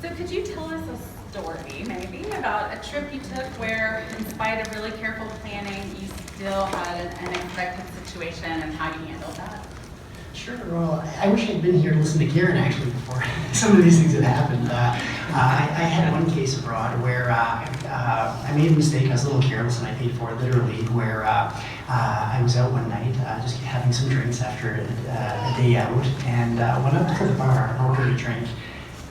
So could you tell us a story, maybe, about a trip you took where, in spite of really careful planning, you still had an unexpected situation and how you handled that? Sure. Well, I wish I'd been here to listen to Karen actually before some of these things had happened. I had one case abroad where I made a mistake. I was a little careless and I paid for it literally. Where I was out one night just having some drinks after a day out, and went up to the bar and ordered a drink.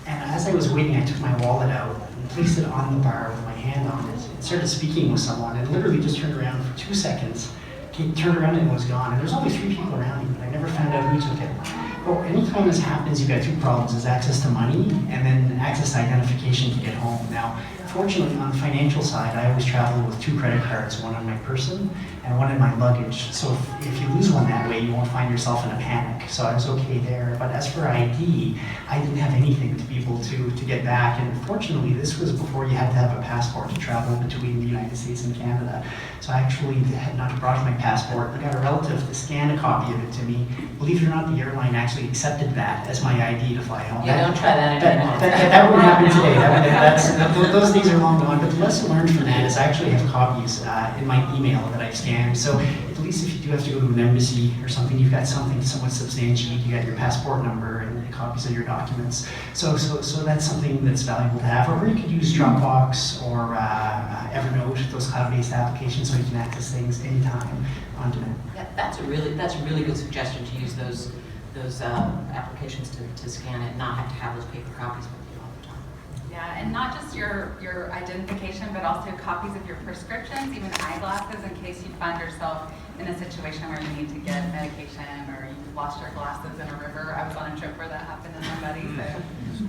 And as I was waiting, I took my wallet out and placed it on the bar with my hand on it and started speaking with someone, and literally just turned around for 2 seconds. He turned around and was gone. And there's only 3 people around me, but I never found out who took it. Well, anytime this happens, you've got 2 problems. There's access to money and then access to identification to get home. Now, fortunately, on the financial side, I always travel with 2 credit cards, one on my person and one in my luggage. So if you lose one that way, you won't find yourself in a panic. So I was okay there. But as for ID, I didn't have anything to be able to get back. And fortunately, this was before you had to have a passport to travel between the United States and Canada. So I actually had not brought my passport. I got a relative to scan a copy of it to me. Believe it or not, the airline actually accepted that as my ID to fly home. Yeah, don't try that anymore. That wouldn't happen today. Those days are long gone. But the lesson learned from that is I actually have copies in my email that I've scanned. So at least if you do have to go to an embassy or something, you've got something to somewhat substantiate. You got your passport number and copies of your documents. So that's something that's valuable to have. Or you could use Dropbox or Evernote, those cloud-based applications, so you can access things anytime on demand. Yeah, that's a really good suggestion to use those applications to scan it, not have to have those paper copies with you all the time. Yeah, and not just your identification, but also copies of your prescriptions, even eyeglasses, in case you find yourself in a situation where you need to get medication or you lost your glasses in a river. I was on a trip where that happened to somebody. So